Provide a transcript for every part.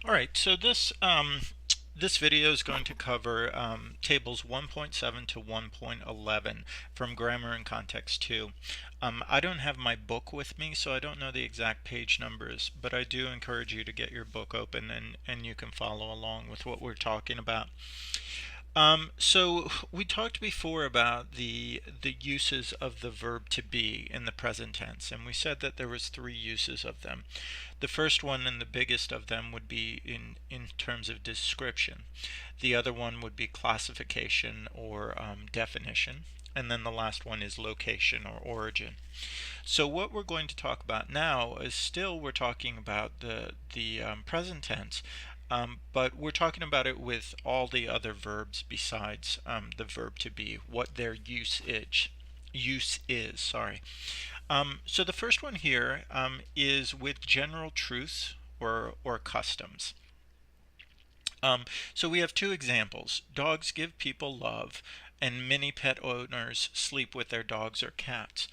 All right, so this video is going to cover tables 1.7 to 1.11 from Grammar and Context 2. I don't have my book with me, so I don't know the exact page numbers, but I do encourage you to get your book open and you can follow along with what we're talking about. So we talked before about the uses of the verb to be in the present tense, and we said that there was three uses of them. The first one and the biggest of them would be in terms of description. The other one would be classification or definition, and then the last one is location or origin. So what we're going to talk about now is still we're talking about the present tense, but we're talking about it with all the other verbs besides the verb to be, what their use is. Sorry. So the first one here is with general truths or customs. So we have two examples. Dogs give people love, and many pet owners sleep with their dogs or cats.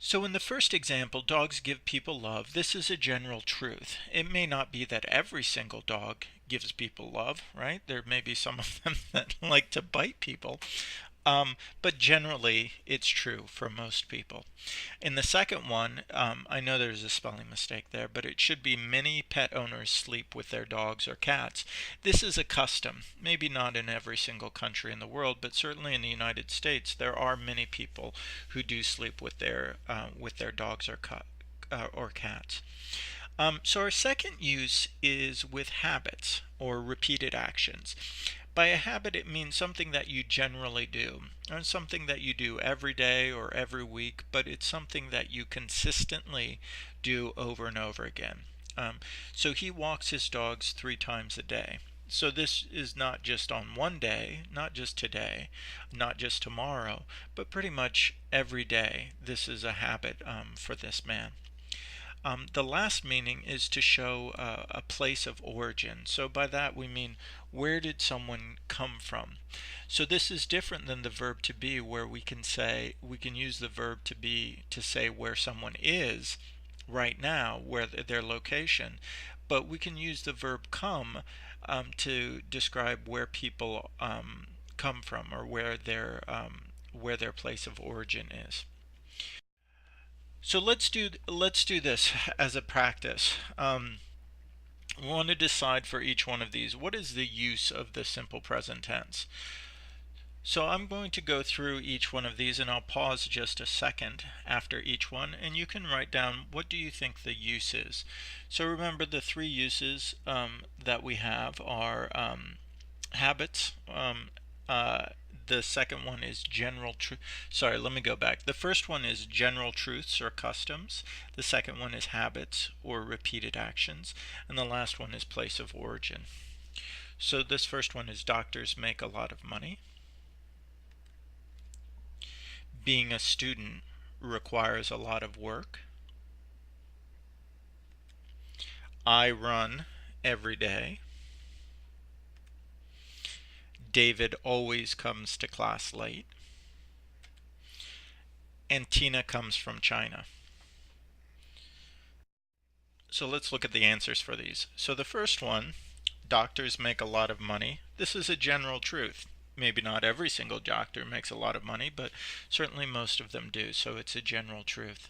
So in the first example, dogs give people love. This is a general truth. It may not be that every single dog gives people love, right? There may be some of them that like to bite people. But generally, it's true for most people. In the second one, I know there's a spelling mistake there, but it should be many pet owners sleep with their dogs or cats. This is a custom, maybe not in every single country in the world, but certainly in the United States, there are many people who do sleep with their dogs or cats. So our second use is with habits or repeated actions. By a habit, it means something that you generally do, or something that you do every day or every week, but it's something that you consistently do over and over again. So he walks his dogs 3 times a day. So this is not just on one day, not just today, not just tomorrow, but pretty much every day. This is a habit for this man. The last meaning is to show a place of origin. So by that we mean, where did someone come from? So this is different than the verb to be, where we can use the verb to be to say where someone is right now, where their location, but we can use the verb come to describe where people come from, or where their place of origin is. So let's do this as a practice. We want to decide for each one of these, what is the use of the simple present tense? So I'm going to go through each one of these, and I'll pause just a second after each one, and you can write down, what do you think the use is? So remember, the three uses that we have are habits. The second one is general truth. Sorry, let me go back. The first one is general truths or customs. The second one is habits or repeated actions. And the last one is place of origin. So this first one is doctors make a lot of money. Being a student requires a lot of work. I run every day. David always comes to class late. And Tina comes from China. So let's look at the answers for these. So the first one, doctors make a lot of money. This is a general truth. Maybe not every single doctor makes a lot of money, but certainly most of them do, so it's a general truth.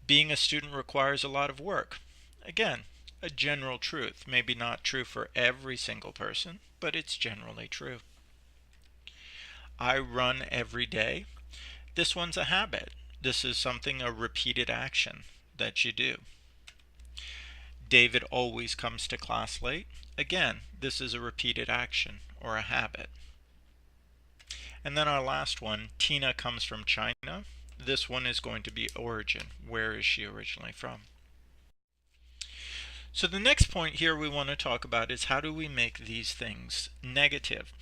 Being a student requires a lot of work. Again, a general truth. Maybe not true for every single person, but it's generally true. I run every day. This one's a habit. This is something, a repeated action that you do. David always comes to class late. Again, this is a repeated action or a habit. And then our last one, Tina comes from China. This one is going to be origin. Where is she originally from? So the next point here we want to talk about is, how do we make these things negative?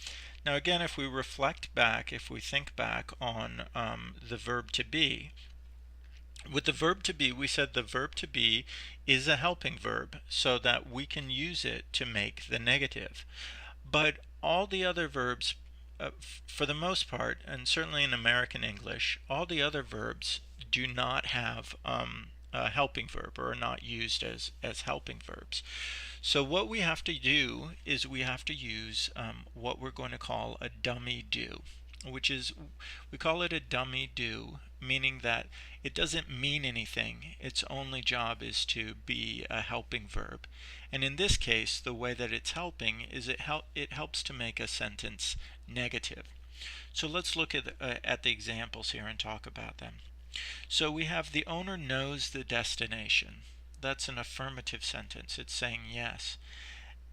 Now again, if we reflect back, if we think back on the verb to be, with the verb to be, we said the verb to be is a helping verb so that we can use it to make the negative. But all the other verbs, for the most part, and certainly in American English, all the other verbs do not have helping verb, or are not used as helping verbs. So what we have to do is we have to use what we're going to call a dummy do, which is, we call it a dummy do, meaning that it doesn't mean anything. Its only job is to be a helping verb. And in this case, the way that it's helping is it helps to make a sentence negative. So let's look at the examples here and talk about them. So we have the owner knows the destination. That's an affirmative sentence. It's saying yes.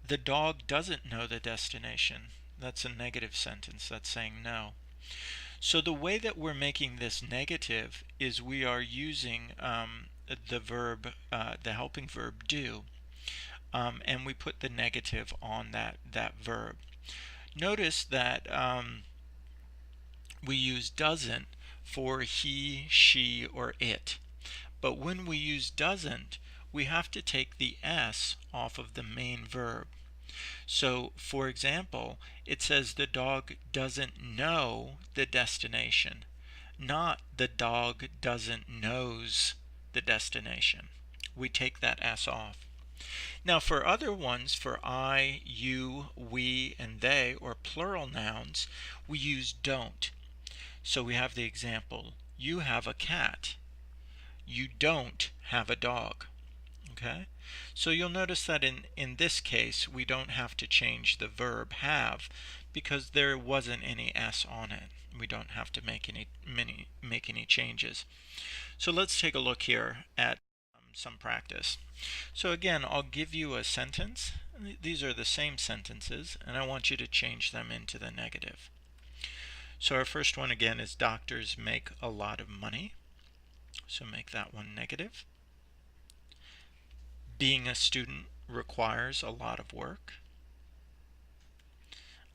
The dog doesn't know the destination. That's a negative sentence. That's saying no. So the way that we're making this negative is we are using the verb, the helping verb do, and we put the negative on that verb. Notice that we use doesn't for he, she, or it. But when we use doesn't, we have to take the S off of the main verb. So, for example, it says the dog doesn't know the destination, not the dog doesn't knows the destination. We take that S off. Now for other ones, for I, you, we, and they, or plural nouns, we use don't. So we have the example, you have a cat. You don't have a dog. Okay? So you'll notice that in this case, we don't have to change the verb have because there wasn't any S on it. We don't have to make any changes. So let's take a look here at some practice. So again, I'll give you a sentence. These are the same sentences, and I want you to change them into the negative. So our first one again is doctors make a lot of money. So make that one negative. Being a student requires a lot of work.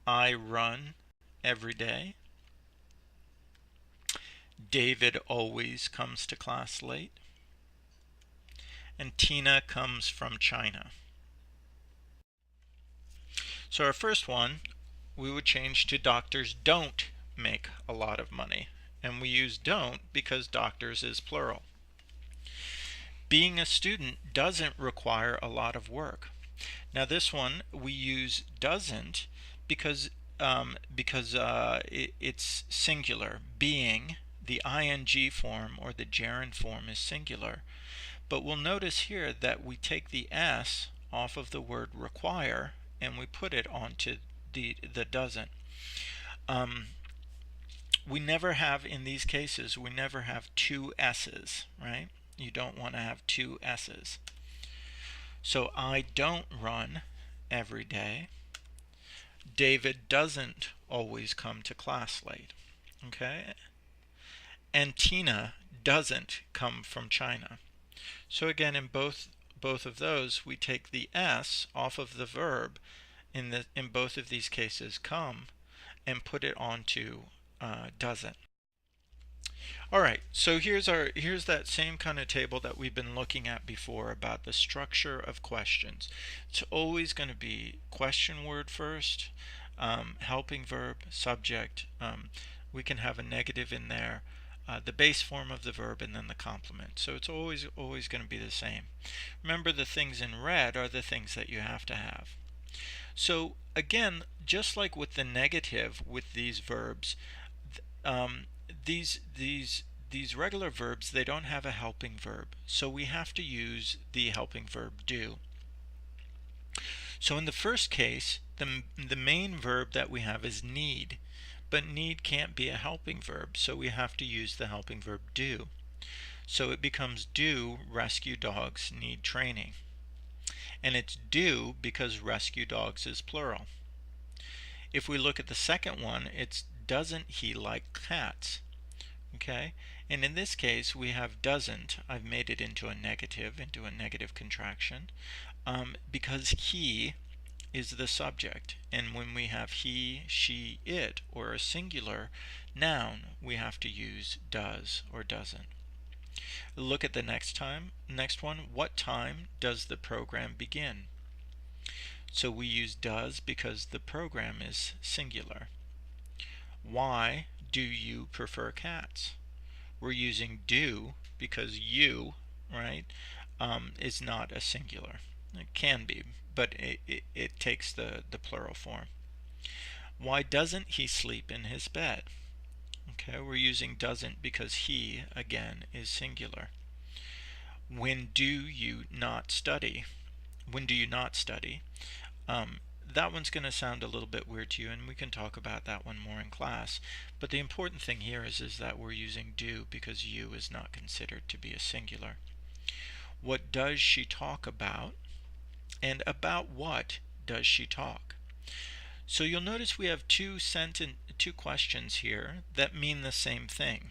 I run every day. David always comes to class late. And Tina comes from China. So our first one, we would change to doctors don't make a lot of money. And we use don't because doctors is plural. Being a student doesn't require a lot of work. Now this one we use doesn't because it's singular. Being, the ing form or the gerund form, is singular. But we'll notice here that we take the S off of the word require and we put it onto the doesn't. We never have, in these cases, we never have two S's, right? You don't want to have two S's. So I don't run every day. David doesn't always come to class late. Okay? And Tina doesn't come from China. So again, in both of those, we take the S off of the verb in both of these cases, come, and put it onto doesn't. All right, so here's that same kind of table that we've been looking at before about the structure of questions. It's always going to be question word first, helping verb, subject. We can have a negative in there, the base form of the verb, and then the complement. So it's always going to be the same. Remember, the things in red are the things that you have to have. So again, just like with the negative with these verbs, these regular verbs, they don't have a helping verb, so we have to use the helping verb do. So in the first case, the main verb that we have is need, but need can't be a helping verb, so we have to use the helping verb do. So it becomes do rescue dogs need training. And it's do because rescue dogs is plural. If we look at the second one, it's doesn't he like cats? Okay, and in this case we have doesn't. I've made it into a negative contraction, because he is the subject, and when we have he, she, it, or a singular noun, we have to use does or doesn't. Look at the next one. What time does the program begin? So we use does because the program is singular. Why do you prefer cats? We're using do because you right, is not a singular. It can be, but it takes the plural form. Why doesn't he sleep in his bed? Okay, we're using doesn't because he, again, is singular. When do you not study? When do you not study? That one's going to sound a little bit weird to you, and we can talk about that one more in class. But the important thing here is that we're using do because you is not considered to be a singular. What does she talk about? And about what does she talk? So you'll notice we have two questions here that mean the same thing.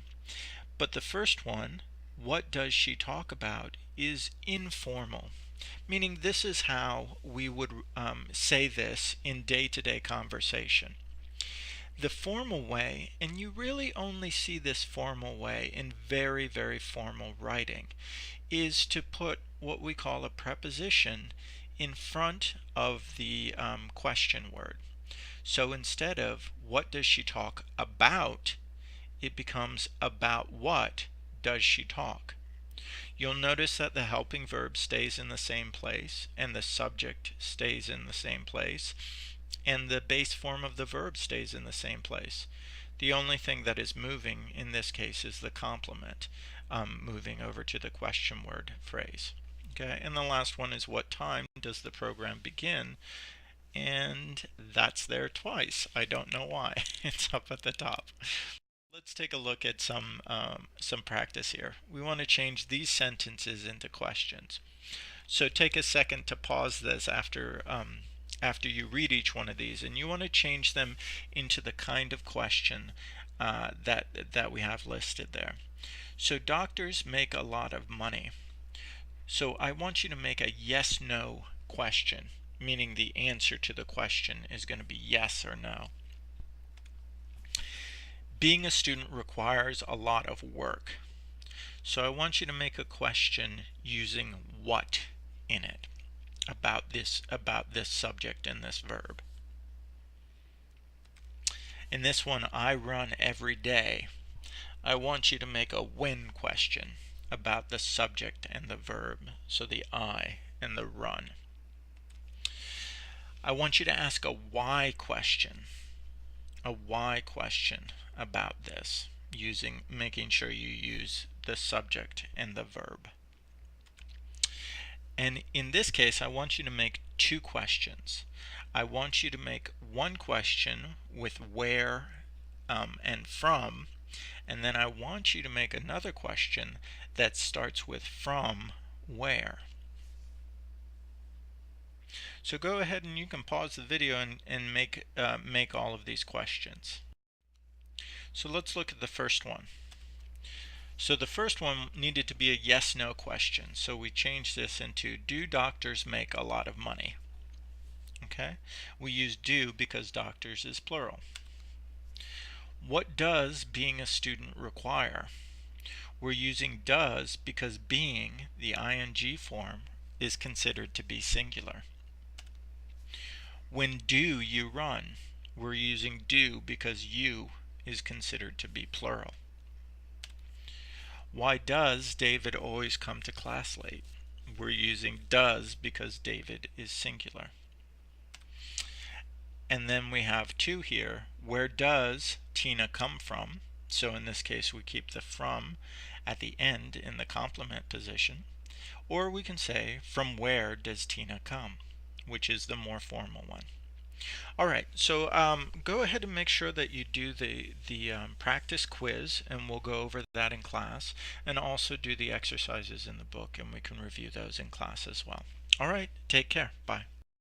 But the first one, what does she talk about, is informal, meaning this is how we would say this in day-to-day conversation. The formal way, and you really only see this formal way in very, very formal writing, is to put what we call a preposition in front of the question word. So instead of what does she talk about, it becomes about what does she talk. You'll notice that the helping verb stays in the same place, and the subject stays in the same place, and the base form of the verb stays in the same place. The only thing that is moving in this case is the complement, moving over to the question word phrase. Okay, and the last one is what time does the program begin? And that's there twice. I don't know why. It's up at the top. Let's take a look at some practice here. We want to change these sentences into questions. So take a second to pause this after you read each one of these, and you want to change them into the kind of question that we have listed there. So doctors make a lot of money. So I want you to make a yes/no question, meaning the answer to the question is going to be yes or no. Being a student requires a lot of work. So I want you to make a question using what in it about this subject and this verb. In this one, I run every day. I want you to make a when question about the subject and the verb, so the I and the run. I want you to ask a why question. A why question about this, making sure you use the subject and the verb. And in this case, I want you to make two questions. I want you to make one question with where and from, and then I want you to make another question that starts with from where. So go ahead and you can pause the video and make all of these questions. So let's look at the first one. So the first one needed to be a yes/no question. So we changed this into do doctors make a lot of money? Okay, we use do because doctors is plural. What does being a student require? We're using does because being, the ing form, is considered to be singular. When do you run? We're using do because you is considered to be plural. Why does David always come to class late? We're using does because David is singular. And then we have two here. Where does Tina come from? So in this case we keep the from at the end in the complement position. Or we can say from where does Tina come, which is the more formal one. Alright, so go ahead and make sure that you do the practice quiz, and we'll go over that in class, and also do the exercises in the book, and we can review those in class as well. Alright, take care. Bye.